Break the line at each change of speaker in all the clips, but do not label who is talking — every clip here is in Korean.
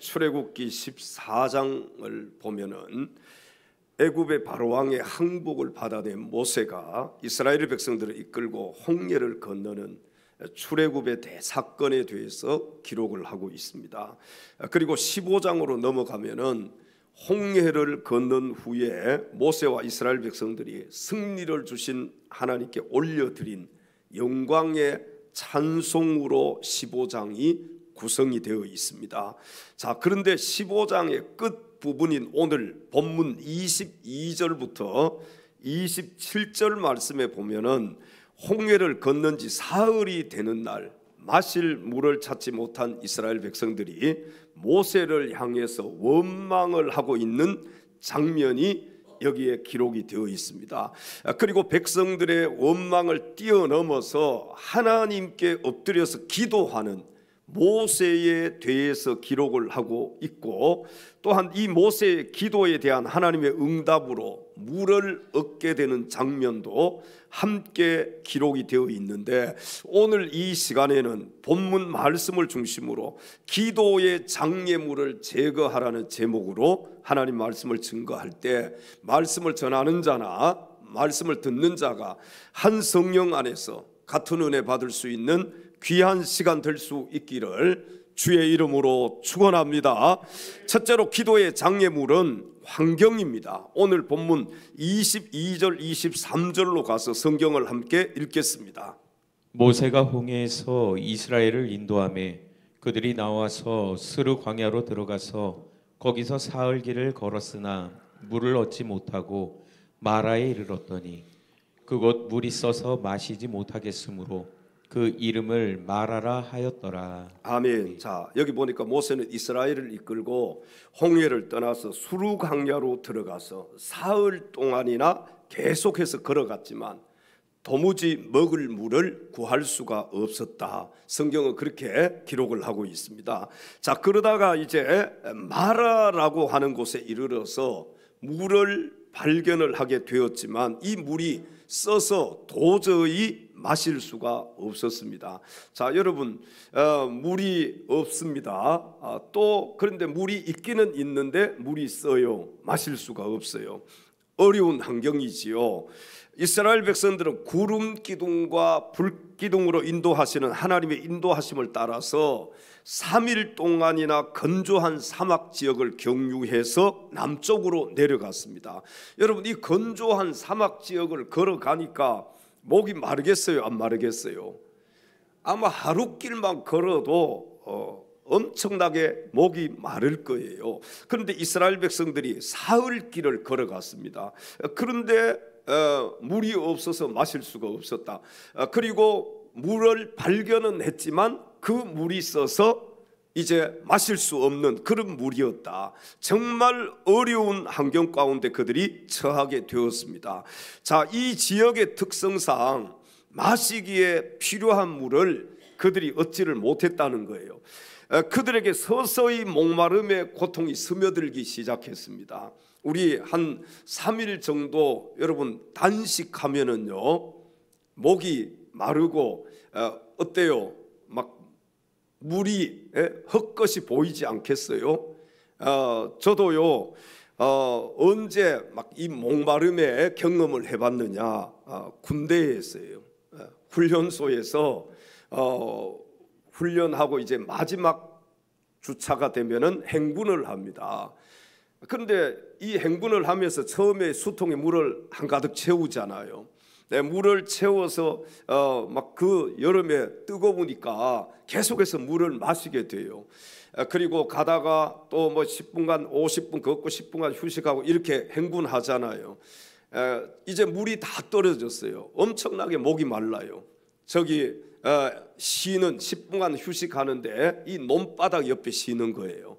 출애굽기 14장을 보면은 애굽의 바로왕의 항복을 받아낸 모세가 이스라엘 백성들을 이끌고 홍해를 건너는 출애굽의 대사건에 대해서 기록을 하고 있습니다. 그리고 15장으로 넘어가면은 홍해를 건넌 후에 모세와 이스라엘 백성들이 승리를 주신 하나님께 올려드린 영광의 찬송으로 15장이 구성이 되어 있습니다. 자, 그런데 15장의 끝 부분인 오늘 본문 22절부터 27절 말씀에 보면은 홍해를 건넌 지 사흘이 되는 날 마실 물을 찾지 못한 이스라엘 백성들이 모세를 향해서 원망을 하고 있는 장면이 여기에 기록이 되어 있습니다. 그리고 백성들의 원망을 뛰어넘어서 하나님께 엎드려서 기도하는 모세에 대해서 기록을 하고 있고, 또한 이 모세의 기도에 대한 하나님의 응답으로 물을 얻게 되는 장면도 함께 기록이 되어 있는데, 오늘 이 시간에는 본문 말씀을 중심으로 기도의 장애물을 제거하라는 제목으로 하나님 말씀을 증거할 때 말씀을 전하는 자나 말씀을 듣는 자가 한 성령 안에서 같은 은혜 받을 수 있는 귀한 시간 될 수 있기를 주의 이름으로 축원합니다. 첫째로 기도의 장애물은 환경입니다. 오늘 본문 22절 23절로 가서 성경을 함께 읽겠습니다.
모세가 홍해에서 이스라엘을 인도하며 그들이 나와서 스르 광야로 들어가서 거기서 사흘 길을 걸었으나 물을 얻지 못하고 마라에 이르렀더니 그곳 물이 써서 마시지 못하겠으므로 그 이름을 마라라 하였더라.
아멘. 자, 여기 보니까 모세는 이스라엘을 이끌고 홍해를 떠나서 수르 광야로 들어가서 사흘 동안이나 계속해서 걸어갔지만 도무지 먹을 물을 구할 수가 없었다. 성경은 그렇게 기록을 하고 있습니다. 자, 그러다가 이제 마라라고 하는 곳에 이르러서 물을 발견을 하게 되었지만 이 물이 써서 도저히 마실 수가 없었습니다. 자, 여러분, 물이 없습니다. 또 그런데 물이 있기는 있는데 물이 써요. 마실 수가 없어요. 어려운 환경이지요. 이스라엘 백성들은 구름 기둥과 불 기둥으로 인도하시는 하나님의 인도하심을 따라서 3일 동안이나 건조한 사막 지역을 경유해서 남쪽으로 내려갔습니다. 여러분, 이 건조한 사막 지역을 걸어가니까 목이 마르겠어요? 안 마르겠어요? 아마 하루 길만 걸어도 엄청나게 목이 마를 거예요. 그런데 이스라엘 백성들이 사흘 길을 걸어갔습니다. 그런데 물이 없어서 마실 수가 없었다. 그리고 물을 발견은 했지만 그 물이 써서 이제 마실 수 없는 그런 물이었다. 정말 어려운 환경 가운데 그들이 처하게 되었습니다. 자, 이 지역의 특성상 마시기에 필요한 물을 그들이 얻지를 못했다는 거예요. 그들에게 서서히 목마름의 고통이 스며들기 시작했습니다. 우리 한 3일 정도 여러분 단식하면은요 목이 마르고 어때요? 막 물이 헛것이 보이지 않겠어요? 저도요 언제 막 이 목마름의 경험을 해봤느냐? 군대에 있어요. 훈련소에서 훈련하고 이제 마지막 주차가 되면은 행군을 합니다. 그런데 이 행군을 하면서 처음에 수통에 물을 한가득 채우잖아요. 물을 채워서 막 그 여름에 뜨거우니까 계속해서 물을 마시게 돼요. 그리고 가다가 또 뭐 10분간 50분 걷고 10분간 휴식하고 이렇게 행군하잖아요. 이제 물이 다 떨어졌어요. 엄청나게 목이 말라요. 저기 쉬는 10분간 휴식하는데 이 논바닥 옆에 쉬는 거예요.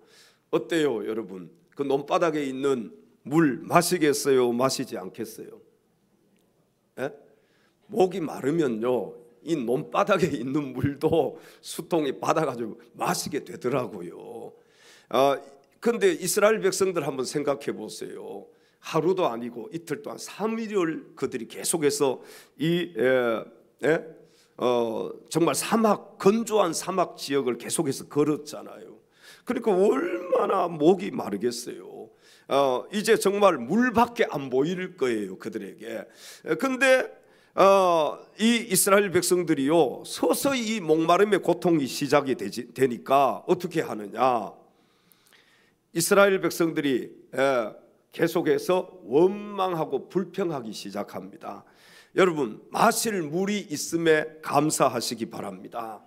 어때요, 여러분? 그 논바닥에 있는 물 마시겠어요? 마시지 않겠어요? 예? 목이 마르면요 이 논바닥에 있는 물도 수통이 받아가지고 마시게 되더라고요. 그런데 이스라엘 백성들 한번 생각해 보세요. 하루도 아니고 이틀 동안 3일을 그들이 계속해서 정말 사막, 건조한 사막 지역을 계속해서 걸었잖아요. 그러니까 얼마나 목이 마르겠어요. 이제 정말 물밖에 안 보일 거예요, 그들에게. 근데 이 이스라엘 백성들이요, 서서히 이 목마름의 고통이 시작이 되니까 어떻게 하느냐? 이스라엘 백성들이 계속해서 원망하고 불평하기 시작합니다. 여러분, 마실 물이 있음에 감사하시기 바랍니다.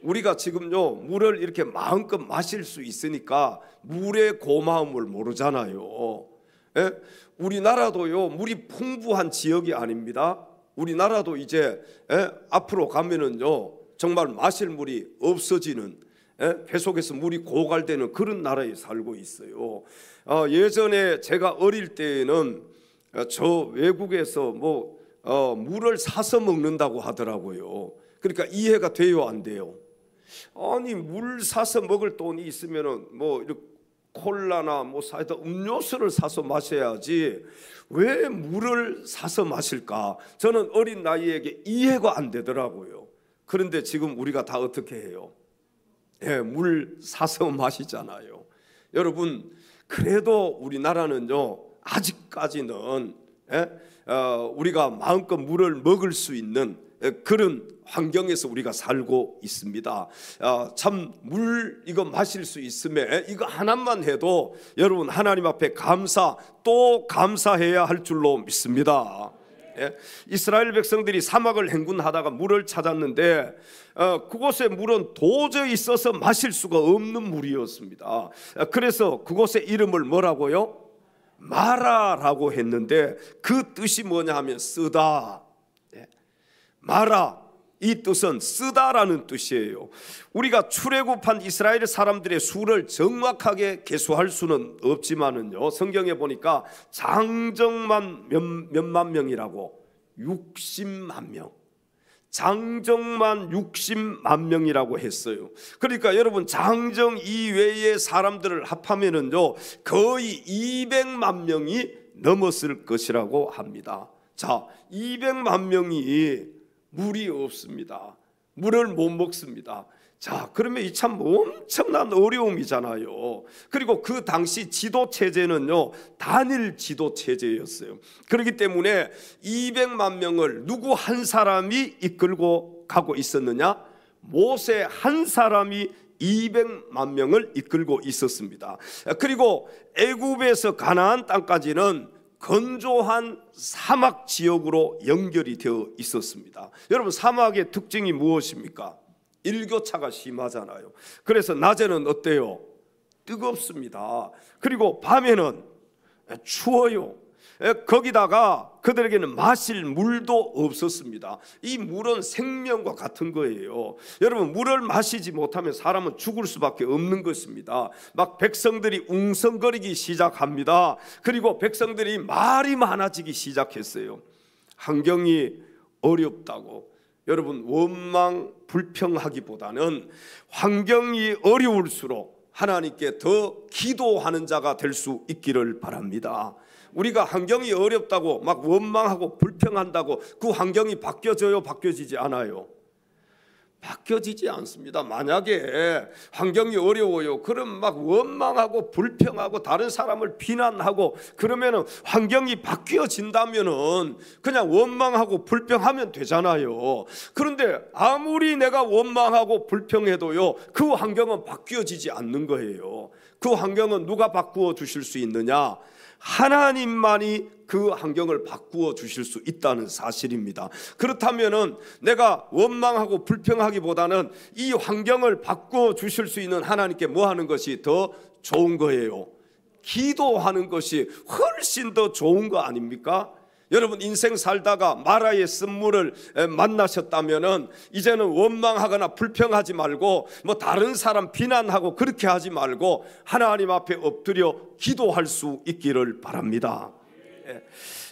우리가 지금요, 물을 이렇게 마음껏 마실 수 있으니까 물의 고마움을 모르잖아요. 우리나라도요, 물이 풍부한 지역이 아닙니다. 우리나라도 이제 앞으로 가면은요, 정말 마실 물이 없어지는, 계속해서 물이 고갈되는 그런 나라에 살고 있어요. 예전에 제가 어릴 때에는 저 외국에서 물을 사서 먹는다고 하더라고요. 그러니까 이해가 돼요, 안 돼요? 아니, 물 사서 먹을 돈이 있으면은 이렇게 콜라나 사이다 음료수를 사서 마셔야지 왜 물을 사서 마실까? 저는 어린 나이에게 이해가 안 되더라고요. 그런데 지금 우리가 다 어떻게 해요? 물 사서 마시잖아요. 여러분, 그래도 우리나라는요, 아직까지는 우리가 마음껏 물을 먹을 수 있는 그런 환경에서 우리가 살고 있습니다. 참 물 이거 마실 수 있음에 이거 하나만 해도 여러분 하나님 앞에 또 감사해야 할 줄로 믿습니다. 이스라엘 백성들이 사막을 행군하다가 물을 찾았는데 그곳의 물은 도저히 써서 마실 수가 없는 물이었습니다. 그래서 그곳의 이름을 뭐라고요? 마라라고 했는데 그 뜻이 뭐냐 하면 쓰다. 마라, 이 뜻은 쓰다라는 뜻이에요. 우리가 출애굽한 이스라엘 사람들의 수를 정확하게 계수할 수는 없지만은요, 성경에 보니까 장정만 몇만 명이라고 60만 명, 장정만 60만 명이라고 했어요. 그러니까 여러분, 장정 이외의 사람들을 합하면은요, 거의 200만 명이 넘었을 것이라고 합니다. 자, 200만 명이 물이 없습니다. 물을 못 먹습니다. 자, 그러면 이 참 엄청난 어려움이잖아요. 그리고 그 당시 지도 체제는요, 단일 지도 체제였어요. 그렇기 때문에 200만 명을 누구 한 사람이 이끌고 가고 있었느냐? 모세 한 사람이 200만 명을 이끌고 있었습니다. 그리고 애굽에서 가나안 땅까지는 건조한 사막 지역으로 연결이 되어 있었습니다. 여러분, 사막의 특징이 무엇입니까? 일교차가 심하잖아요. 그래서 낮에는 어때요? 뜨겁습니다. 그리고 밤에는 추워요. 거기다가 그들에게는 마실 물도 없었습니다. 이 물은 생명과 같은 거예요. 여러분, 물을 마시지 못하면 사람은 죽을 수밖에 없는 것입니다. 막 백성들이 웅성거리기 시작합니다. 그리고 백성들이 말이 많아지기 시작했어요. 환경이 어렵다고 여러분 원망 불평하기보다는 환경이 어려울수록 하나님께 더 기도하는 자가 될 수 있기를 바랍니다. 우리가 환경이 어렵다고 막 원망하고 불평한다고 그 환경이 바뀌어져요? 바뀌어지지 않아요? 바뀌어지지 않습니다. 만약에 환경이 어려워요, 그럼 막 원망하고 불평하고 다른 사람을 비난하고 그러면 환경이 바뀌어진다면 그냥 원망하고 불평하면 되잖아요. 그런데 아무리 내가 원망하고 불평해도요, 그 환경은 바뀌어지지 않는 거예요. 그 환경은 누가 바꾸어 주실 수 있느냐? 하나님만이 그 환경을 바꾸어 주실 수 있다는 사실입니다. 그렇다면은 내가 원망하고 불평하기보다는 이 환경을 바꾸어 주실 수 있는 하나님께 뭐 하는 것이 더 좋은 거예요? 기도하는 것이 훨씬 더 좋은 거 아닙니까? 여러분, 인생 살다가 마라의 쓴물을 만나셨다면은 이제는 원망하거나 불평하지 말고 다른 사람 비난하고 그렇게 하지 말고 하나님 앞에 엎드려 기도할 수 있기를 바랍니다.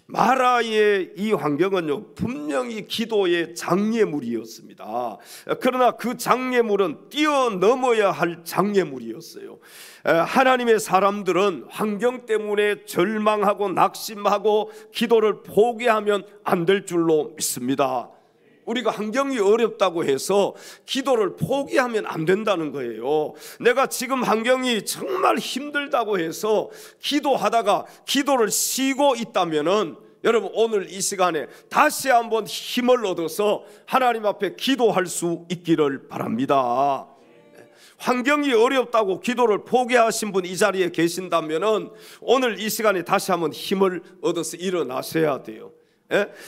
마라의 이 환경은요, 분명히 기도의 장애물이었습니다. 그러나 그 장애물은 뛰어넘어야 할 장애물이었어요. 하나님의 사람들은 환경 때문에 절망하고 낙심하고 기도를 포기하면 안 될 줄로 믿습니다. 우리가 환경이 어렵다고 해서 기도를 포기하면 안 된다는 거예요. 내가 지금 환경이 정말 힘들다고 해서 기도하다가 기도를 쉬고 있다면은 여러분 오늘 이 시간에 다시 한번 힘을 얻어서 하나님 앞에 기도할 수 있기를 바랍니다. 환경이 어렵다고 기도를 포기하신 분 이 자리에 계신다면은 오늘 이 시간에 다시 한번 힘을 얻어서 일어나셔야 돼요.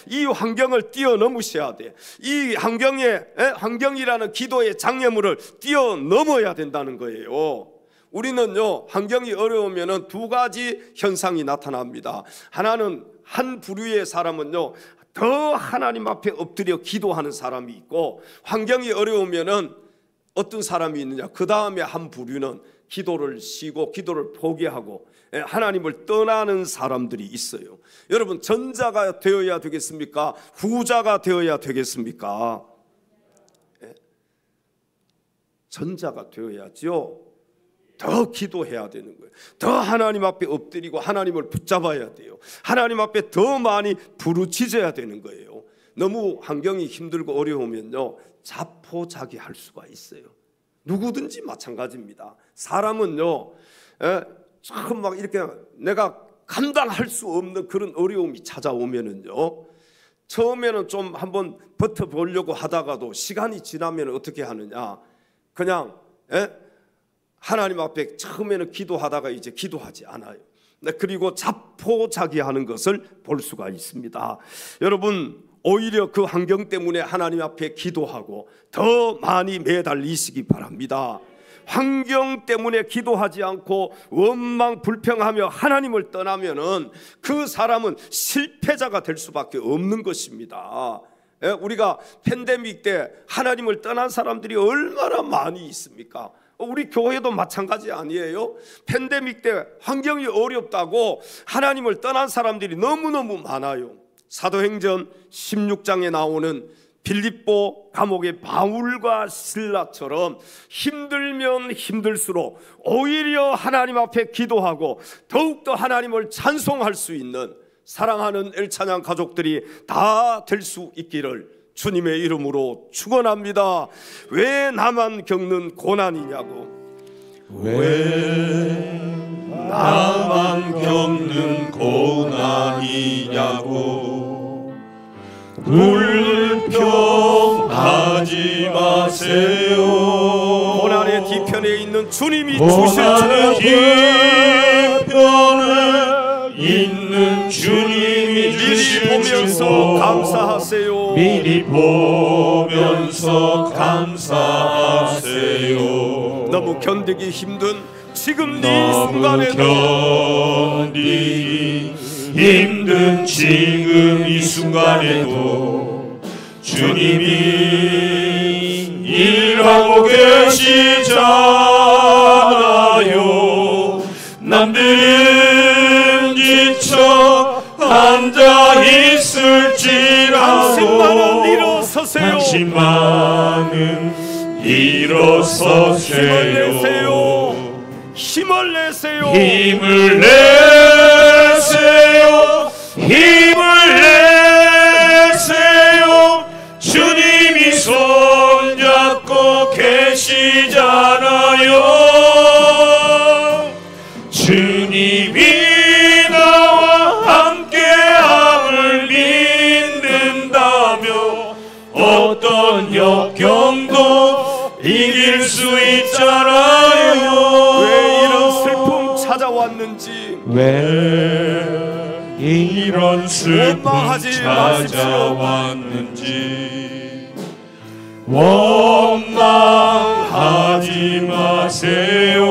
이 환경을 뛰어넘으셔야 돼. 이 환경이라는 기도의 장애물을 뛰어넘어야 된다는 거예요. 우리는요, 환경이 어려우면은 두 가지 현상이 나타납니다. 하나는, 한 부류의 사람은요, 더 하나님 앞에 엎드려 기도하는 사람이 있고, 환경이 어려우면은 어떤 사람이 있느냐, 그 다음에 한 부류는 기도를 쉬고 기도를 포기하고 하나님을 떠나는 사람들이 있어요. 여러분, 전자가 되어야 되겠습니까? 후자가 되어야 되겠습니까? 전자가 되어야죠. 더 기도해야 되는 거예요. 더 하나님 앞에 엎드리고 하나님을 붙잡아야 돼요. 하나님 앞에 더 많이 부르짖어야 되는 거예요. 너무 환경이 힘들고 어려우면요, 자포자기할 수가 있어요. 누구든지 마찬가지입니다. 사람은요, 참 막 이렇게 내가 감당할 수 없는 그런 어려움이 찾아오면은요, 처음에는 좀 한번 버텨보려고 하다가도 시간이 지나면 어떻게 하느냐, 그냥 하나님 앞에 처음에는 기도하다가 이제 기도하지 않아요. 그리고 자포자기하는 것을 볼 수가 있습니다. 여러분, 오히려 그 환경 때문에 하나님 앞에 기도하고 더 많이 매달리시기 바랍니다. 환경 때문에 기도하지 않고 원망 불평하며 하나님을 떠나면은 그 사람은 실패자가 될 수밖에 없는 것입니다. 우리가 팬데믹 때 하나님을 떠난 사람들이 얼마나 많이 있습니까? 우리 교회도 마찬가지 아니에요? 팬데믹 때 환경이 어렵다고 하나님을 떠난 사람들이 너무너무 많아요. 사도행전 16장에 나오는 빌립보 감옥의 바울과 실라처럼 힘들면 힘들수록 오히려 하나님 앞에 기도하고 더욱더 하나님을 찬송할 수 있는 사랑하는 엘찬양 가족들이 다 될 수 있기를 주님의 이름으로 축원합니다. 왜 나만 겪는 고난이냐고,
왜 나만 겪는 고난이냐고 불평하지 마세요.
고난의 뒤편에 있는 주님이
고난의
주실
뒤편에 있는 주님이 주실
보면서
주고
감사하세요.
미리 보면서 감사하세요.
너무 견디기 힘든 지금 이
너무
순간에도,
견디기 힘든 지금 이 순간에도 주님이 일하고 계시잖아요. 남들은 지쳐 앉아 있을지라도
당신만은 일어서세요.
당신만은 일어서세요.
힘을 내세요.
힘을 내세요. 힘을 내세요. 주님이 손잡고 계시잖아요. 주님이 나와 함께함을 믿는다며 어떤 역경도 이길 수 있잖아요.
왜 이런 슬픔 찾아왔는지,
왜 이런 슬픔
원망하지
찾아왔는지 원망하지 마세요.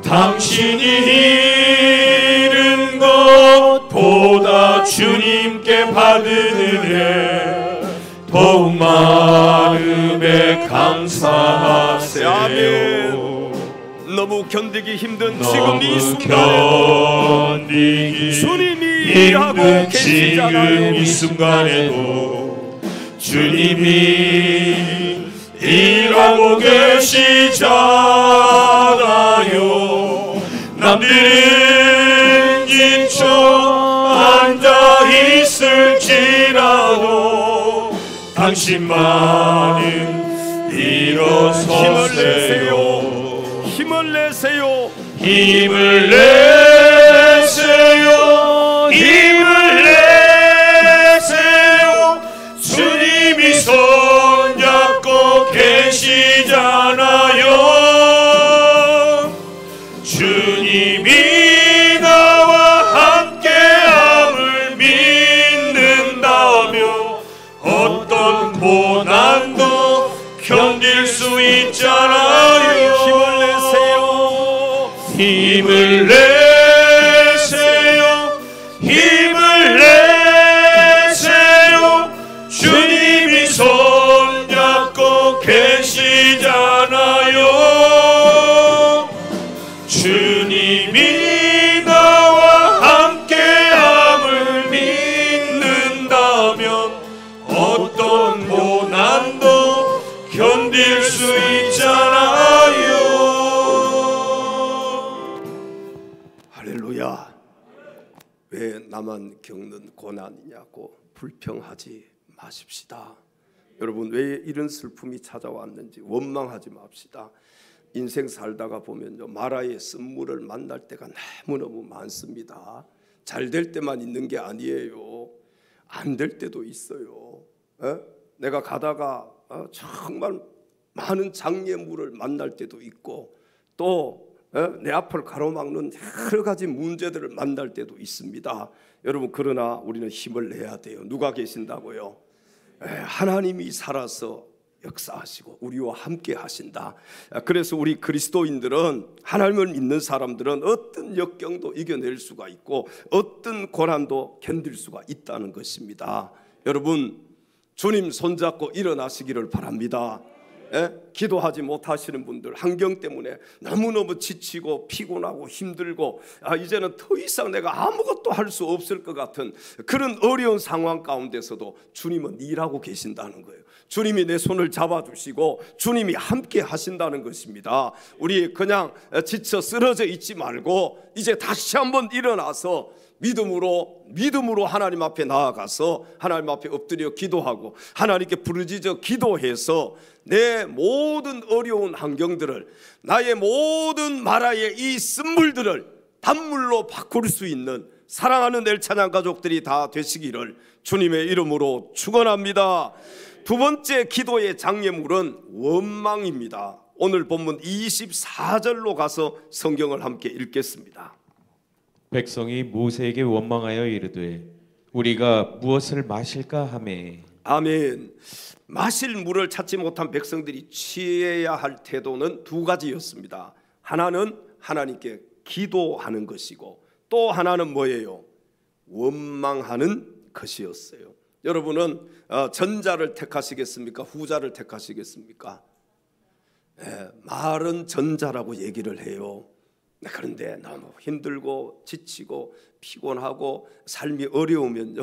당신이 잃은 것보다 주님께 받은 은혜 더욱 마음에 감사하세요.
아멘. 너무 견디기 힘든 지금 이
너무
순간에도
견디기
주님이 일하고
힘든
계시잖아요.
지금 이 순간에도 주님이 일하고 계시잖아요. 남들은 지쳐 앉아 있을지라도 당신만은 일어서세요.
힘을 내세요.
힘을 내세요. 힘을 내세요. 주님이 손잡고 계시잖아요. 주님이 나와 함께함을 믿는다며 어떤 고난도 견딜 수 있잖아요. 힘을 내세요. 힘을 내세요. 주님이 손잡고 계시잖아요. 주님이 나와 함께함을 믿는다면 어떤 고난도 견딜 수 있잖아요.
할렐루야. 왜 나만 겪는 고난이냐고 불평하지 마십시다. 여러분, 왜 이런 슬픔이 찾아왔는지 원망하지 맙시다. 인생 살다가 보면요, 마라의 쓴물을 만날 때가 너무너무 많습니다. 잘 될 때만 있는 게 아니에요. 안 될 때도 있어요. 내가 가다가 정말 많은 장애물을 만날 때도 있고, 또 내 앞을 가로막는 여러 가지 문제들을 만날 때도 있습니다. 여러분, 그러나 우리는 힘을 내야 돼요. 누가 계신다고요? 하나님이 살아서 역사하시고 우리와 함께 하신다. 그래서 우리 그리스도인들은, 하나님을 믿는 사람들은 어떤 역경도 이겨낼 수가 있고 어떤 고난도 견딜 수가 있다는 것입니다. 여러분, 주님 손잡고 일어나시기를 바랍니다. 기도하지 못하시는 분들, 환경 때문에 너무너무 지치고 피곤하고 힘들고 이제는 더 이상 내가 아무것도 할 수 없을 것 같은 그런 어려운 상황 가운데서도 주님은 일하고 계신다는 거예요. 주님이 내 손을 잡아주시고 주님이 함께 하신다는 것입니다. 우리 그냥 지쳐 쓰러져 있지 말고 이제 다시 한번 일어나서 믿음으로 하나님 앞에 나아가서 하나님 앞에 엎드려 기도하고 하나님께 부르짖어 기도해서 내 모든 어려운 환경들을, 나의 모든 마라의 이 쓴물들을 단물로 바꿀 수 있는 사랑하는 엘찬양 가족들이 다 되시기를 주님의 이름으로 축원합니다. 두 번째 기도의 장애물은 원망입니다. 오늘 본문 24절로 가서 성경을 함께 읽겠습니다.
백성이 모세에게 원망하여 이르되 우리가 무엇을 마실까 하매.
아멘. 마실 물을 찾지 못한 백성들이 취해야 할 태도는 두 가지였습니다. 하나는 하나님께 기도하는 것이고 또 하나는 뭐예요? 원망하는 것이었어요. 여러분은 전자를 택하시겠습니까? 후자를 택하시겠습니까? 말은 전자라고 얘기를 해요. 그런데 너무 힘들고 지치고 피곤하고 삶이 어려우면요,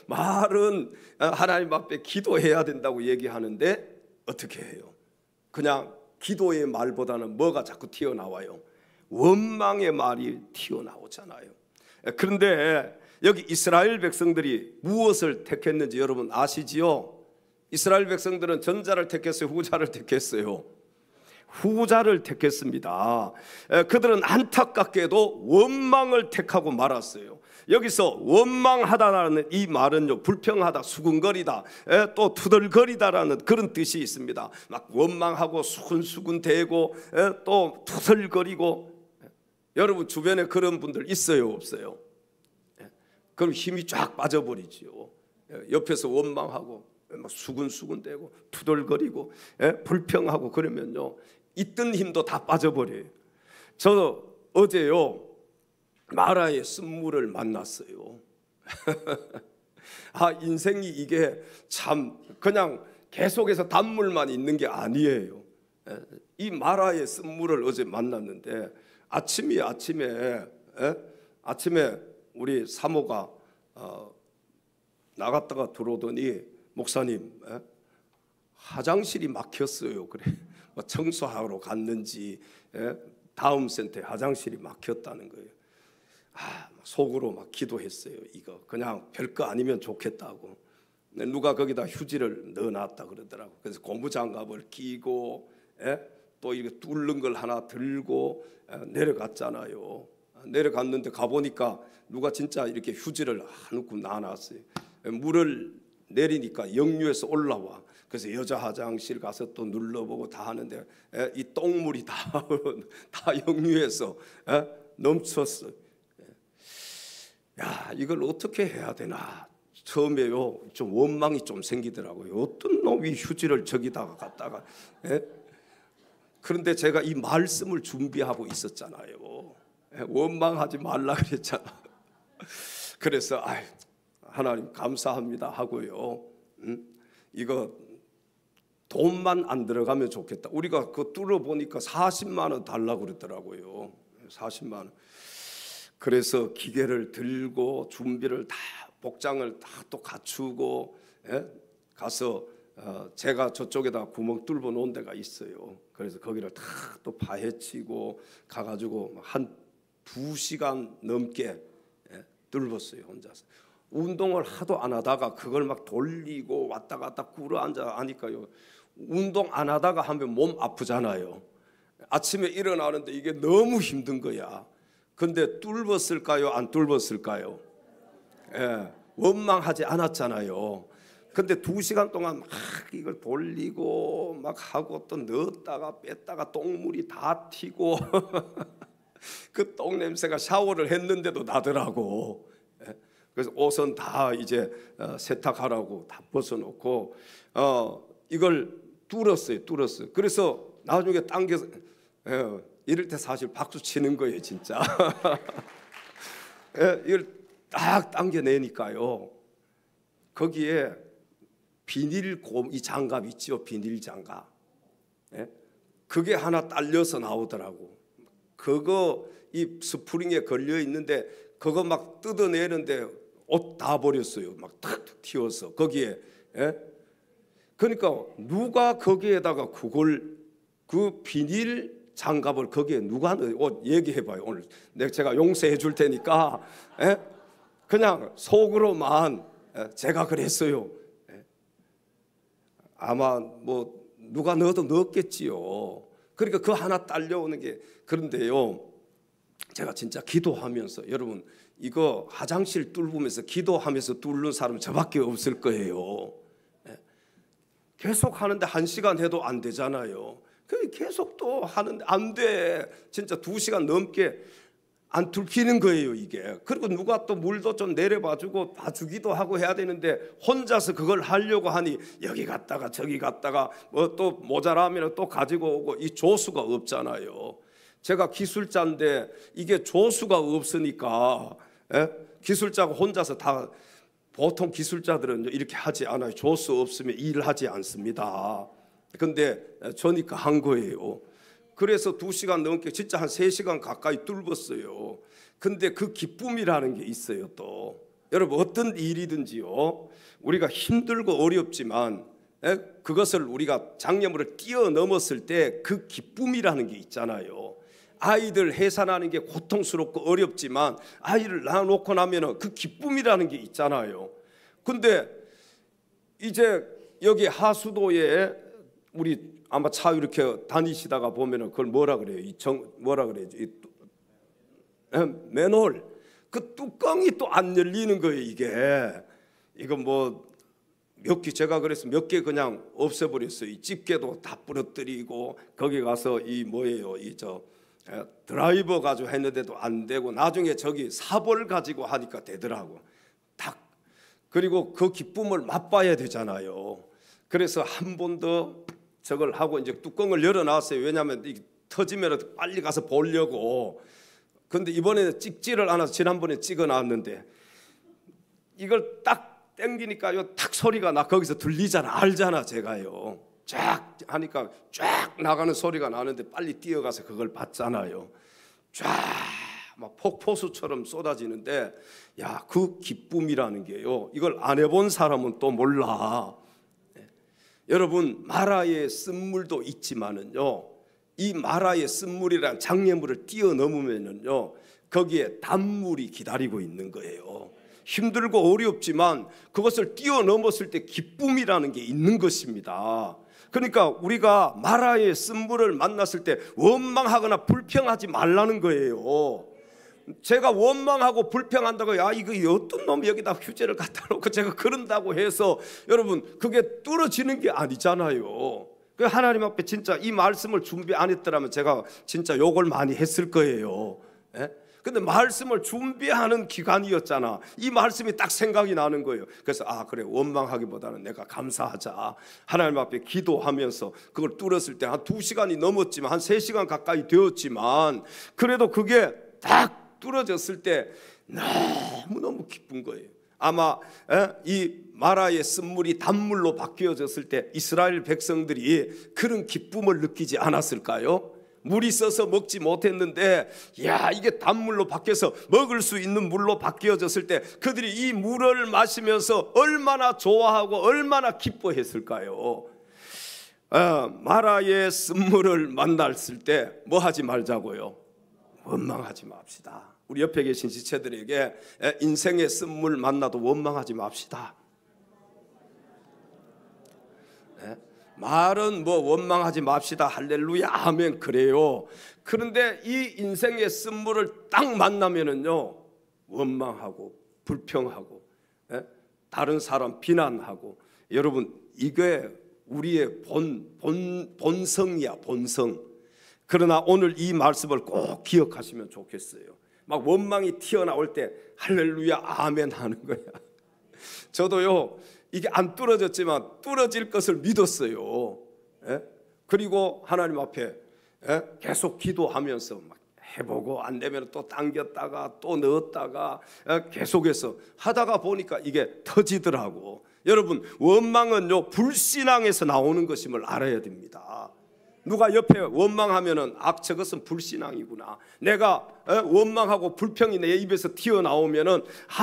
말은 하나님 앞에 기도해야 된다고 얘기하는데 어떻게 해요? 그냥 기도의 말보다는 뭐가 자꾸 튀어나와요? 원망의 말이 튀어나오잖아요. 그런데 여기 이스라엘 백성들이 무엇을 택했는지 여러분 아시지요? 이스라엘 백성들은 전자를 택했어요? 후자를 택했어요? 후자를 택했습니다. 그들은 안타깝게도 원망을 택하고 말았어요. 여기서 원망하다라는 이 말은요, 불평하다, 수군거리다, 또 투덜거리다라는 그런 뜻이 있습니다. 막 원망하고 수근수근대고 또 투덜거리고. 여러분 주변에 그런 분들 있어요, 없어요? 그럼 힘이 쫙 빠져버리지요. 옆에서 원망하고 막 수근수근대고 투덜거리고 불평하고 그러면요, 있던 힘도 다 빠져버려요. 저 어제요, 마라의 쓴물을 만났어요. 인생이 이게 참 그냥 계속해서 단물만 있는 게 아니에요. 이 마라의 쓴물을 어제 만났는데 아침에 우리 사모가 나갔다가 들어오더니 목사님, 화장실이 막혔어요. 그래, 청소하러 갔는지 다음 센터에 화장실이 막혔다는 거예요. 속으로 막 기도했어요. 이거 그냥 별거 아니면 좋겠다고. 누가 거기다 휴지를 넣어놨다 그러더라고. 그래서 고무장갑을 끼고 또 이렇게 뚫는 걸 하나 들고 내려갔잖아요. 내려갔는데 가보니까 누가 진짜 이렇게 휴지를 한 움큼 놔놨어요. 물을 내리니까 역류해서 올라와. 그래서 여자 화장실 가서 또 눌러보고 다 하는데 이 똥물이 다 역류해서 넘쳤어. 야, 이걸 어떻게 해야 되나. 처음에요 좀 원망이 좀 생기더라고요. 어떤 놈이 휴지를 저기다가 갖다가. 그런데 제가 이 말씀을 준비하고 있었잖아요. 원망하지 말라 그랬잖아. 그래서 하나님 감사합니다 하고요. 이거 돈만 안 들어가면 좋겠다. 우리가 그 뚫어 보니까 40만 원 달라고 그러더라고요. 40만 원. 그래서 기계를 들고 준비를 다 복장을 다 또 갖추고 가서 제가 저쪽에다 구멍 뚫어 놓은 데가 있어요. 그래서 거기를 다 또 파헤치고 가가지고 한 2시간 넘게 뚫었어요 혼자서. 운동을 하도 안 하다가 그걸 막 돌리고 왔다 갔다 꿇어 앉아 하니까요. 운동 안 하다가 하면 몸 아프잖아요. 아침에 일어나는데 이게 너무 힘든 거야. 근데 뚫었을까요? 안 뚫었을까요? 원망하지 않았잖아요. 근데 2시간 동안 막 이걸 돌리고 막 하고 또 넣었다가 뺐다가 똥물이 다 튀고 그 똥 냄새가 샤워를 했는데도 나더라고. 그래서 옷은 다 이제 세탁하라고 다 벗어놓고 이걸 뚫었어요. 그래서 나중에 당겨서 이럴 때 사실 박수 치는 거예요, 진짜. 이걸 딱 당겨내니까요. 거기에 이 장갑 있죠, 비닐 장갑. 그게 하나 딸려서 나오더라고. 그거 이 스프링에 걸려 있는데 그거 막 뜯어내는데 옷 다 버렸어요. 막 탁 튀어서 거기에. 그러니까 누가 거기에다가 그 비닐 장갑을 거기에 누가 얘기해봐요. 오늘 제가 용서해 줄 테니까. 그냥 속으로만 제가 그랬어요. 아마 뭐 누가 넣어도 넣었겠지요. 그러니까 그 하나 딸려오는 게. 그런데요, 제가 진짜 기도하면서, 여러분 이거 화장실 뚫으면서 기도하면서 뚫는 사람 저밖에 없을 거예요. 계속 하는데 1시간 해도 안 되잖아요. 계속 또 하는데 안 돼. 진짜 2시간 넘게 안 뚫히는 거예요, 이게. 그리고 누가 또 물도 좀 내려봐주고 봐주기도 하고 해야 되는데 혼자서 그걸 하려고 하니 여기 갔다가 저기 갔다가 뭐 또 모자라면 또 가지고 오고 이 조수가 없잖아요. 제가 기술자인데 이게 조수가 없으니까 기술자가 혼자서 다. 보통 기술자들은 이렇게 하지 않아요. 조수 없으면 일을 하지 않습니다. 근데 저니까 한 거예요. 그래서 2시간 넘게 진짜 한 3시간 가까이 뚫었어요. 근데 그 기쁨이라는 게 있어요. 또 여러분 어떤 일이든지요, 우리가 힘들고 어렵지만 그것을 우리가 장애물을 뛰어넘었을 때 그 기쁨이라는 게 있잖아요. 아이들 해산하는 게 고통스럽고 어렵지만 아이를 낳아놓고 나면 그 기쁨이라는 게 있잖아요. 근데 이제 여기 하수도에 우리 아마 차 이렇게 다니시다가 보면은 그걸 뭐라 그래요? 뭐라 그래야지? 맨홀. 그 뚜껑이 또 안 열리는 거예요, 이게. 이거 뭐 몇 개, 제가 그래서 몇 개 그냥 없애버렸어요. 이 집게도 다 부러뜨리고 거기 가서 이 뭐예요? 드라이버 가지고 했는데도 안 되고 나중에 저기 삽을 가지고 하니까 되더라고. 딱. 그리고 그 기쁨을 맛봐야 되잖아요. 그래서 한 번 더 저걸 하고 이제 뚜껑을 열어놨어요. 왜냐하면 터지면 빨리 가서 보려고. 근데 이번에는 찍지를 않아서 지난번에 찍어놨는데 이걸 딱 당기니까요, 탁 소리가 나. 거기서 들리잖아, 알잖아, 제가요. 쫙 하니까 쫙 나가는 소리가 나는데 빨리 뛰어가서 그걸 봤잖아요. 쫙 막 폭포수처럼 쏟아지는데, 야, 그 기쁨이라는 게요, 이걸 안 해본 사람은 또 몰라. 여러분 마라의 쓴물도 있지만은요, 이 마라의 쓴물이란 장애물을 뛰어넘으면은요 거기에 단물이 기다리고 있는 거예요. 힘들고 어렵지만 그것을 뛰어넘었을 때 기쁨이라는 게 있는 것입니다. 그러니까 우리가 마라의 쓴물을 만났을 때 원망하거나 불평하지 말라는 거예요. 제가 원망하고 불평한다고 야 이거 어떤 놈이 여기다 휴지를 갖다 놓고 제가 그런다고 해서 여러분 그게 뚫어지는 게 아니잖아요. 그 하나님 앞에 진짜 이 말씀을 준비 안 했더라면 제가 진짜 욕을 많이 했을 거예요. 근데 말씀을 준비하는 기간이었잖아. 이 말씀이 딱 생각이 나는 거예요. 그래서 그래 원망하기보다는 내가 감사하자. 하나님 앞에 기도하면서 그걸 뚫었을 때 한 2시간이 넘었지만 한 3시간 가까이 되었지만 그래도 그게 딱 뚫어졌을 때 너무너무 기쁜 거예요. 아마 이 마라의 쓴물이 단물로 바뀌어졌을 때 이스라엘 백성들이 그런 기쁨을 느끼지 않았을까요? 물이 써서 먹지 못했는데 야 이게 단물로 바뀌어서 먹을 수 있는 물로 바뀌어졌을 때 그들이 이 물을 마시면서 얼마나 좋아하고 얼마나 기뻐했을까요? 마라의 쓴물을 만났을 때 뭐 하지 말자고요? 원망하지 맙시다. 우리 옆에 계신 지체들에게 인생의 쓴물 만나도 원망하지 맙시다. 말은 뭐 원망하지 맙시다 할렐루야 아멘 그래요. 그런데 이 인생의 쓴물을 딱 만나면은요 원망하고 불평하고 다른 사람 비난하고 여러분 이게 우리의 본성이야 본성. 그러나 오늘 이 말씀을 꼭 기억하시면 좋겠어요. 막 원망이 튀어나올 때 할렐루야 아멘 하는 거야. 저도요 이게 안 뚫어졌지만 뚫어질 것을 믿었어요. 그리고 하나님 앞에 계속 기도하면서 막 해보고 안 되면 또 당겼다가 또 넣었다가 계속해서 하다가 보니까 이게 터지더라고. 여러분 원망은요 불신앙에서 나오는 것임을 알아야 됩니다. 누가 옆에 원망하면은 저것은 불신앙이구나. 내가 원망하고 불평이 내 입에서 튀어나오면은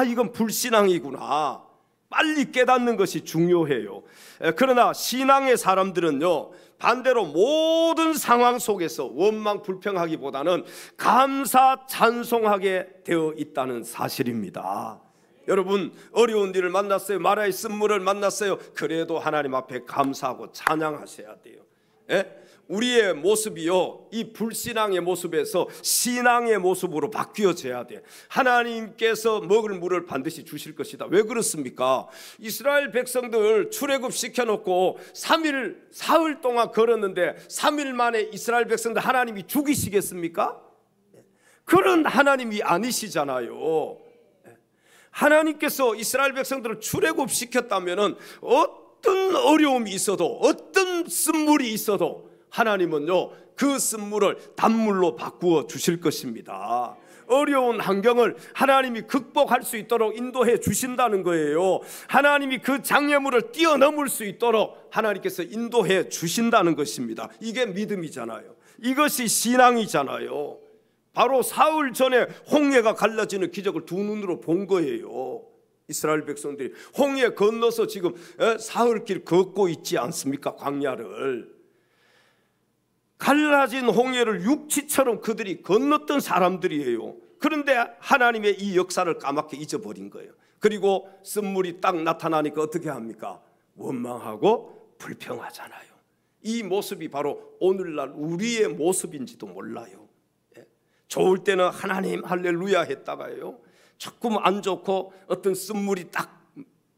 이건 불신앙이구나. 빨리 깨닫는 것이 중요해요. 그러나 신앙의 사람들은요 반대로 모든 상황 속에서 원망 불평하기보다는 감사 찬송하게 되어 있다는 사실입니다. 여러분 어려운 일을 만났어요. 마라의 쓴물을 만났어요. 그래도 하나님 앞에 감사하고 찬양하셔야 돼요. 우리의 모습이요 이 불신앙의 모습에서 신앙의 모습으로 바뀌어져야 돼. 하나님께서 먹을 물을 반드시 주실 것이다. 왜 그렇습니까? 이스라엘 백성들 출애굽 시켜놓고 3일 사흘 동안 걸었는데 3일 만에 이스라엘 백성들 하나님이 죽이시겠습니까? 그런 하나님이 아니시잖아요. 하나님께서 이스라엘 백성들을 출애굽 시켰다면은 어떤 어려움이 있어도 어떤 쓴물이 있어도 하나님은요 그 쓴물을 단물로 바꾸어 주실 것입니다. 어려운 환경을 하나님이 극복할 수 있도록 인도해 주신다는 거예요. 하나님이 그 장애물을 뛰어넘을 수 있도록 하나님께서 인도해 주신다는 것입니다. 이게 믿음이잖아요. 이것이 신앙이잖아요. 바로 사흘 전에 홍해가 갈라지는 기적을 두 눈으로 본 거예요. 이스라엘 백성들이 홍해 건너서 지금 사흘길 걷고 있지 않습니까? 광야를. 갈라진 홍해를 육지처럼 그들이 건넜던 사람들이에요. 그런데 하나님의 이 역사를 까맣게 잊어버린 거예요. 그리고 쓴물이 딱 나타나니까 어떻게 합니까? 원망하고 불평하잖아요. 이 모습이 바로 오늘날 우리의 모습인지도 몰라요. 좋을 때는 하나님 할렐루야 했다가요 조금 안 좋고 어떤 쓴물이 딱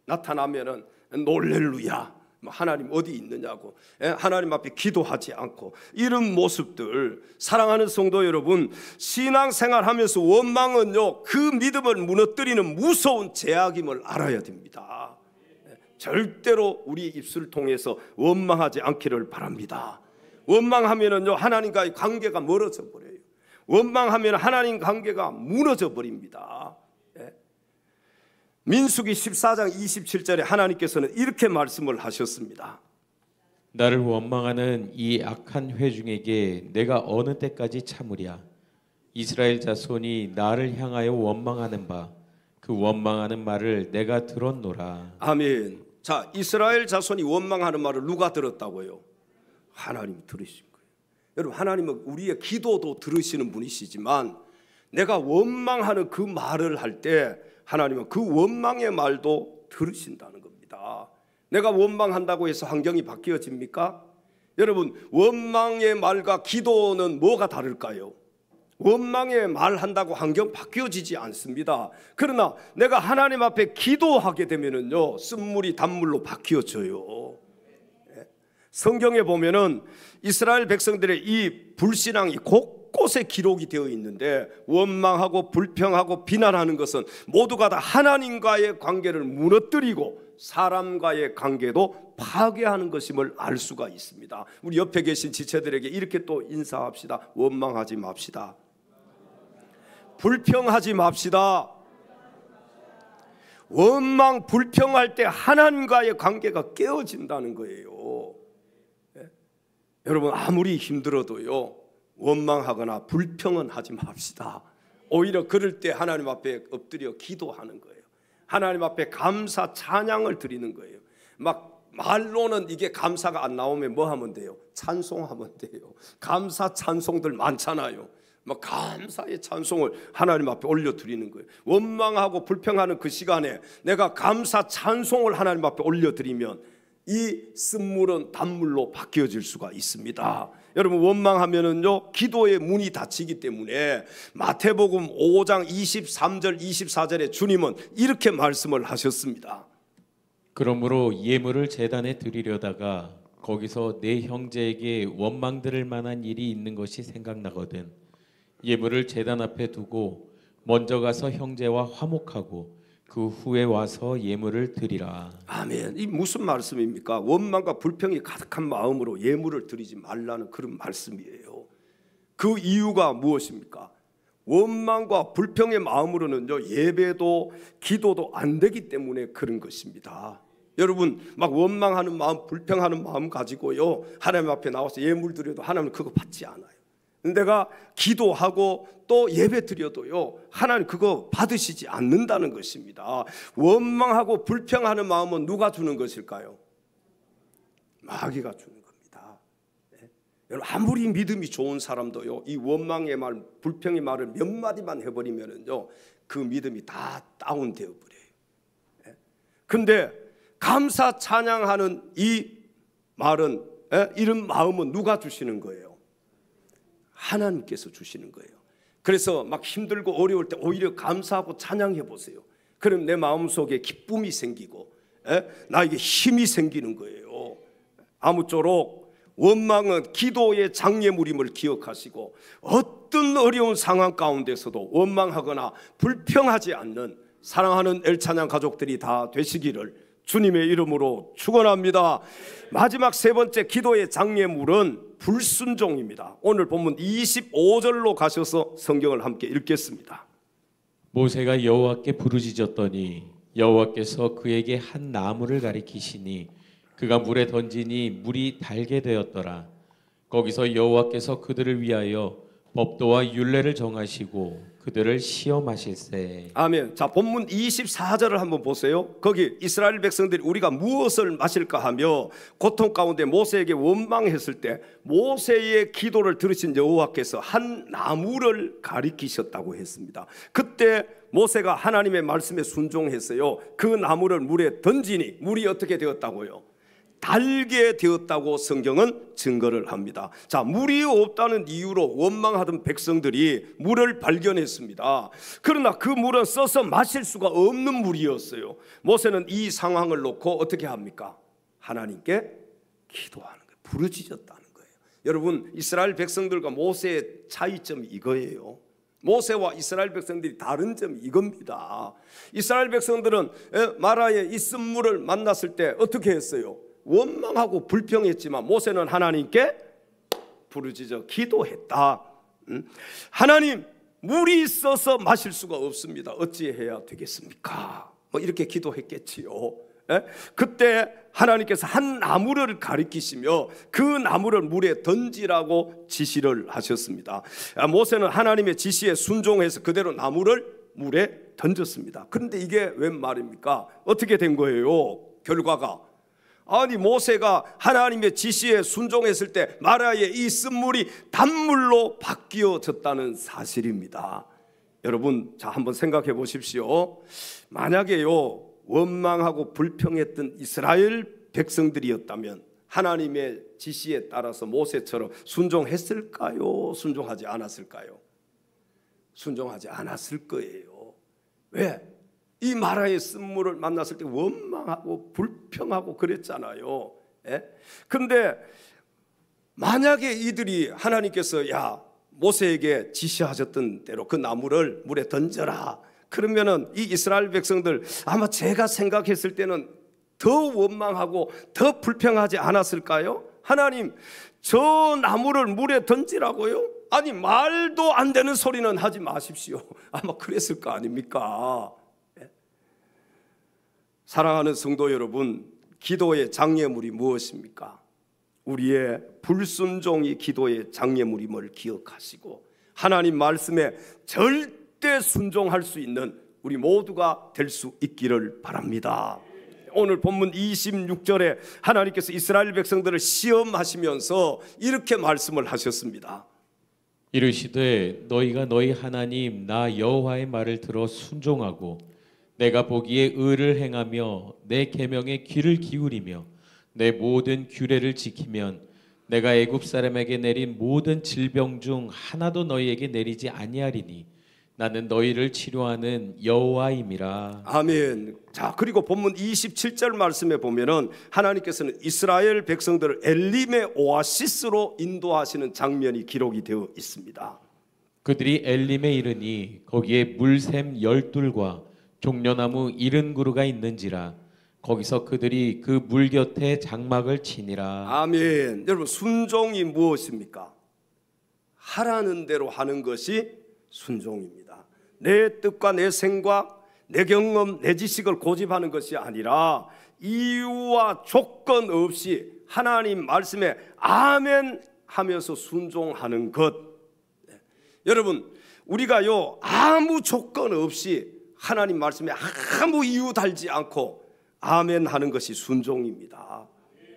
나타나면은 놀렐루야 하나님 어디 있느냐고 하나님 앞에 기도하지 않고 이런 모습들. 사랑하는 성도 여러분 신앙생활 하면서 원망은요 그 믿음을 무너뜨리는 무서운 제약임을 알아야 됩니다. 절대로 우리 입술을 통해서 원망하지 않기를 바랍니다. 원망하면은요 하나님과의 관계가 멀어져 버려요. 원망하면 하나님 관계가 무너져 버립니다. 민수기 14장 27절에 하나님께서는 이렇게 말씀을 하셨습니다.
나를 원망하는 이 악한 회중에게 내가 어느 때까지 참으랴. 이스라엘 자손이 나를 향하여 원망하는 바 그 원망하는 말을 내가 들었노라.
아멘. 자, 이스라엘 자손이 원망하는 말을 누가 들었다고요? 하나님이 들으신 거예요. 여러분 하나님은 우리의 기도도 들으시는 분이시지만 내가 원망하는 그 말을 할 때 하나님은 그 원망의 말도 들으신다는 겁니다. 내가 원망한다고 해서 환경이 바뀌어집니까? 여러분, 원망의 말과 기도는 뭐가 다를까요? 원망의 말한다고 환경 바뀌어지지 않습니다. 그러나 내가 하나님 앞에 기도하게 되면은요, 쓴물이 단물로 바뀌어져요. 성경에 보면은 이스라엘 백성들의 이 불신앙이 곳곳에 기록이 되어 있는데, 원망하고 불평하고 비난하는 것은 모두가 다 하나님과의 관계를 무너뜨리고 사람과의 관계도 파괴하는 것임을 알 수가 있습니다. 우리 옆에 계신 지체들에게 이렇게 또 인사합시다. 원망하지 맙시다. 불평하지 맙시다. 원망 불평할 때 하나님과의 관계가 깨어진다는 거예요. 여러분, 아무리 힘들어도요, 원망하거나 불평은 하지 맙시다. 오히려 그럴 때 하나님 앞에 엎드려 기도하는 거예요. 하나님 앞에 감사 찬양을 드리는 거예요. 막 말로는 이게 감사가 안 나오면 뭐 하면 돼요? 찬송하면 돼요. 감사 찬송들 많잖아요. 막 감사의 찬송을 하나님 앞에 올려드리는 거예요. 원망하고 불평하는 그 시간에 내가 감사 찬송을 하나님 앞에 올려드리면 이 쓴물은 단물로 바뀌어질 수가 있습니다. 여러분, 원망하면은요, 기도의 문이 닫히기 때문에 마태복음 5장 23절 24절에 주님은 이렇게 말씀을 하셨습니다.
그러므로 예물을 제단에 드리려다가 거기서 내 형제에게 원망 들을 만한 일이 있는 것이 생각나거든 예물을 제단 앞에 두고 먼저 가서 형제와 화목하고 그 후에 와서 예물을 드리라.
아멘. 이 무슨 말씀입니까? 원망과 불평이 가득한 마음으로 예물을 드리지 말라는 그런 말씀이에요. 그 이유가 무엇입니까? 원망과 불평의 마음으로는요, 예배도 기도도 안 되기 때문에 그런 것입니다. 여러분, 막 원망하는 마음, 불평하는 마음 가지고요, 하나님 앞에 나와서 예물 드려도 하나님은 그거 받지 않아요. 내가 기도하고 또 예배 드려도요, 하나님 그거 받으시지 않는다는 것입니다. 원망하고 불평하는 마음은 누가 주는 것일까요? 마귀가 주는 겁니다. 네. 여러분, 아무리 믿음이 좋은 사람도요, 이 원망의 말, 불평의 말을 몇 마디만 해버리면은요, 그 믿음이 다 다운되어 버려요. 네. 근데 감사 찬양하는 이 말은, 이런 마음은 누가 주시는 거예요? 하나님께서 주시는 거예요. 그래서 막 힘들고 어려울 때 오히려 감사하고 찬양해 보세요. 그럼 내 마음속에 기쁨이 생기고 나에게 힘이 생기는 거예요. 아무쪼록 원망은 기도의 장애물임을 기억하시고, 어떤 어려운 상황 가운데서도 원망하거나 불평하지 않는 사랑하는 엘찬양 가족들이 다 되시기를 주님의 이름으로 축원합니다. 마지막 세 번째 기도의 장애물은 불순종입니다. 오늘 본문 25절로 가셔서 성경을 함께 읽겠습니다.
모세가 여호와께 부르짖었더니 여호와께서 그에게 한 나무를 가리키시니 그가 물에 던지니 물이 달게 되었더라. 거기서 여호와께서 그들을 위하여 법도와 율례를 정하시고 그들을 시험하실세.
아멘. 자, 본문 24절을 한번 보세요. 거기 이스라엘 백성들이 우리가 무엇을 마실까 하며 고통 가운데 모세에게 원망했을 때 모세의 기도를 들으신 여호와께서 한 나무를 가리키셨다고 했습니다. 그때 모세가 하나님의 말씀에 순종했어요. 그 나무를 물에 던지니 물이 어떻게 되었다고요? 달게 되었다고 성경은 증거를 합니다. 자, 물이 없다는 이유로 원망하던 백성들이 물을 발견했습니다. 그러나 그 물은 써서 마실 수가 없는 물이었어요. 모세는 이 상황을 놓고 어떻게 합니까? 하나님께 기도하는 거예요. 부르짖었다는 거예요. 여러분, 이스라엘 백성들과 모세의 차이점이 이거예요. 모세와 이스라엘 백성들이 다른 점이 이겁니다. 이스라엘 백성들은 마라의 이 쓴물을 만났을 때 어떻게 했어요? 원망하고 불평했지만 모세는 하나님께 부르짖어 기도했다. 하나님, 물이 있어서 마실 수가 없습니다. 어찌해야 되겠습니까? 뭐 이렇게 기도했겠지요. 그때 하나님께서 한 나무를 가리키시며 그 나무를 물에 던지라고 지시를 하셨습니다. 모세는 하나님의 지시에 순종해서 그대로 나무를 물에 던졌습니다. 그런데 이게 웬 말입니까? 어떻게 된 거예요? 결과가, 아니, 모세가 하나님의 지시에 순종했을 때 마라의 이 쓴물이 단물로 바뀌어졌다는 사실입니다. 여러분, 자 한번 생각해 보십시오. 만약에요 원망하고 불평했던 이스라엘 백성들이었다면 하나님의 지시에 따라서 모세처럼 순종했을까요? 순종하지 않았을까요? 순종하지 않았을 거예요. 왜? 이 마라의 쓴물을 만났을 때 원망하고 불평하고 그랬잖아요. 그런데 만약에 이들이 하나님께서 야 모세에게 지시하셨던 대로 그 나무를 물에 던져라, 그러면은 이 이스라엘 백성들 아마 제가 생각했을 때는 더 원망하고 더 불평하지 않았을까요? 하나님, 저 나무를 물에 던지라고요? 아니 말도 안 되는 소리는 하지 마십시오. 아마 그랬을 거 아닙니까? 사랑하는 성도 여러분, 기도의 장애물이 무엇입니까? 우리의 불순종이 기도의 장애물임을 기억하시고 하나님 말씀에 절대 순종할 수 있는 우리 모두가 될 수 있기를 바랍니다. 오늘 본문 26절에 하나님께서 이스라엘 백성들을 시험하시면서 이렇게 말씀을 하셨습니다.
이르시되 너희가 너희 하나님 나 여호와의 말을 들어 순종하고 내가 보기에 의를 행하며 내 계명에 귀를 기울이며 내 모든 규례를 지키면 내가 애굽 사람에게 내린 모든 질병 중 하나도 너희에게 내리지 아니하리니 나는 너희를 치료하는 여호와임이라.
아멘. 자, 그리고 본문 27절 말씀에 보면은 하나님께서는 이스라엘 백성들을 엘림의 오아시스로 인도하시는 장면이 기록이 되어 있습니다.
그들이 엘림에 이르니 거기에 물샘 12과 종려나무 70그루가 있는지라 거기서 그들이 그 물 곁에 장막을 치니라.
아멘. 여러분, 순종이 무엇입니까? 하라는 대로 하는 것이 순종입니다. 내 뜻과 내 생각, 내 경험, 내 지식을 고집하는 것이 아니라 이유와 조건 없이 하나님 말씀에 아멘 하면서 순종하는 것. 여러분, 우리가요 아무 조건 없이 하나님 말씀에 아무 이유 달지 않고 아멘 하는 것이 순종입니다.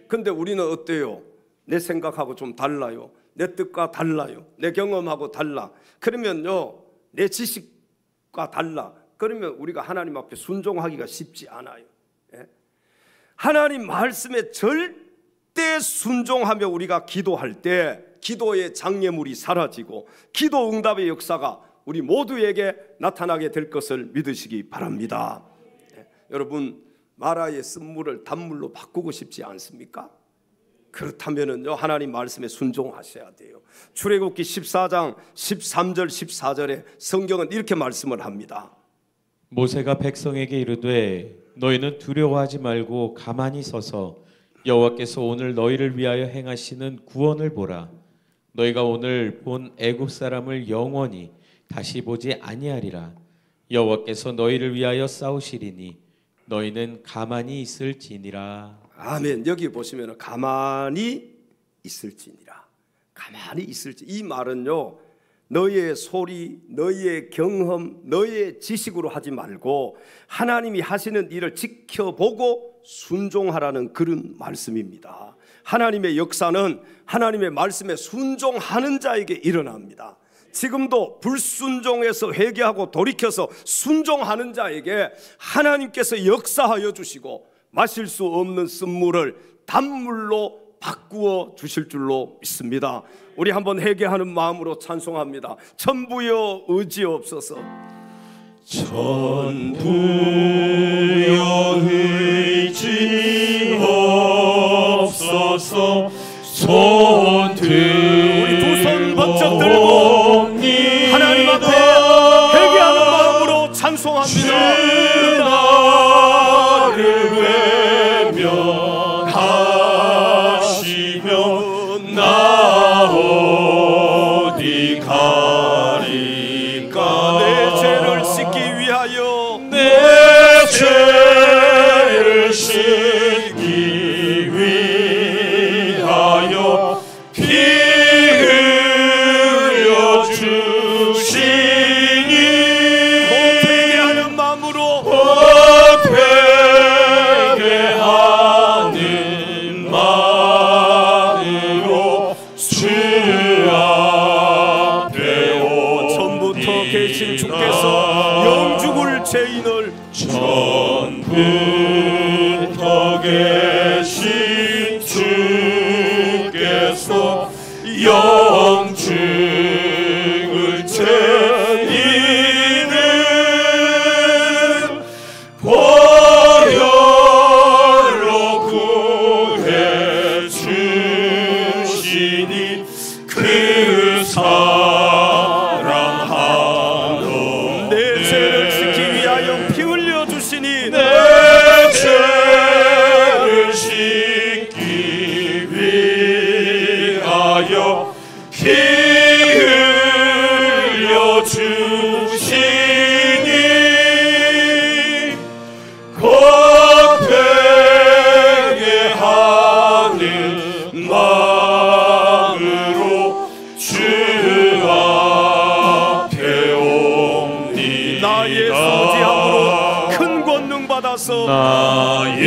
근데 우리는 어때요? 내 생각하고 좀 달라요. 내 뜻과 달라요. 내 경험하고 달라. 그러면요 내 지식과 달라. 그러면 우리가 하나님 앞에 순종하기가 쉽지 않아요. 하나님 말씀에 절대 순종하며 우리가 기도할 때 기도의 장애물이 사라지고 기도 응답의 역사가 우리 모두에게 나타나게 될 것을 믿으시기 바랍니다. 여러분, 마라의 쓴물을 단물로 바꾸고 싶지 않습니까? 그렇다면은요 하나님 말씀에 순종하셔야 돼요. 출애굽기 14장 13절 14절에 성경은 이렇게 말씀을 합니다.
모세가 백성에게 이르되 너희는 두려워하지 말고 가만히 서서 여호와께서 오늘 너희를 위하여 행하시는 구원을 보라. 너희가 오늘 본 애굽 사람을 영원히 다시 보지 아니하리라. 여호와께서 너희를 위하여 싸우시리니 너희는 가만히 있을지니라.
아멘. 여기 보시면 가만히 있을지니라. 가만히 있을지. 이 말은요 너희의 소리, 너희의 경험, 너희의 지식으로 하지 말고 하나님이 하시는 일을 지켜보고 순종하라는 그런 말씀입니다. 하나님의 역사는 하나님의 말씀에 순종하는 자에게 일어납니다. 지금도 불순종해서 회개하고 돌이켜서 순종하는 자에게 하나님께서 역사하여 주시고 마실 수 없는 쓴물을 단물로 바꾸어 주실 줄로 믿습니다. 우리 한번 회개하는 마음으로 찬송합니다. 천부여 의지옵소서.
천부여 의지옵소서. 손 들고
우리 두 손 번쩍 들고 하나님 앞에 회개하는 마음으로 찬송합니다.
나를 외면하시며 나 어디 가리까.
내 죄를 씻기 위하여
내 죄를 씻기 위하여 피 흘려 주시니
회개하는 마음으로
회개하는 마음으로 주 앞에
처음부터
오니
계신 주께서 영죽을 죄인을
전부터 계신 주께서 영죽을 죄인을 보혈로 구해 주시니 그 사랑하노.
내 죄를 씻기 위하여 피 흘려 주시니
내 죄를 씻기 위하여 피 흘려 주시니 곧 되게 하는 마음으로 주 앞에 옵니다.
나의 수지함으로 큰 권능 받아서
나의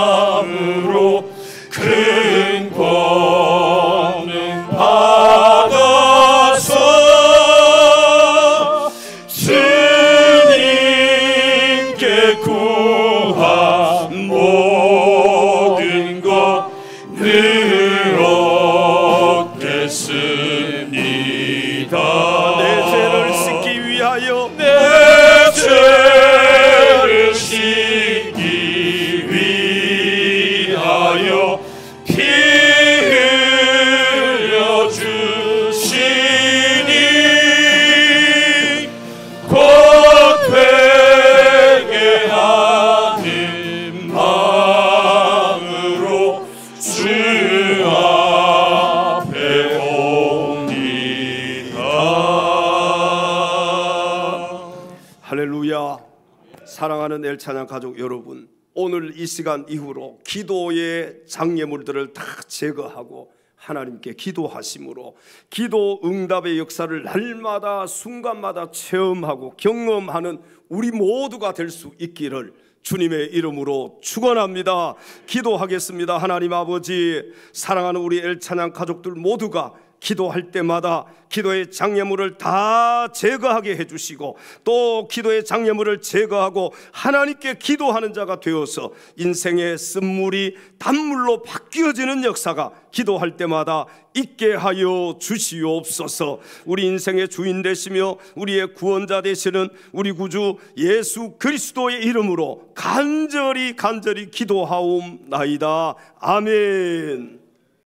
수지함으로 큰 권능 받아서 주님께 구한 모든 것을 얻겠습니다.
내 죄를 씻기 위하여
내 죄를 씻기 위하여 피 흘려 주시니 곧 되게 하는 마음으로 주 앞에 옵니다.
할렐루야. 사랑하는 엘찬양 가족 여러분, 오늘 이 시간 이후로 기도의 장애물들을 다 제거하고 하나님께 기도하심으로 기도 응답의 역사를 날마다 순간마다 체험하고 경험하는 우리 모두가 될 수 있기를 주님의 이름으로 축원합니다. 기도하겠습니다. 하나님 아버지, 사랑하는 우리 엘찬양 가족들 모두가 기도할 때마다 기도의 장애물을 다 제거하게 해주시고 또 기도의 장애물을 제거하고 하나님께 기도하는 자가 되어서 인생의 쓴물이 단물로 바뀌어지는 역사가 기도할 때마다 있게 하여 주시옵소서. 우리 인생의 주인 되시며 우리의 구원자 되시는 우리 구주 예수 그리스도의 이름으로 간절히 기도하옵나이다. 아멘.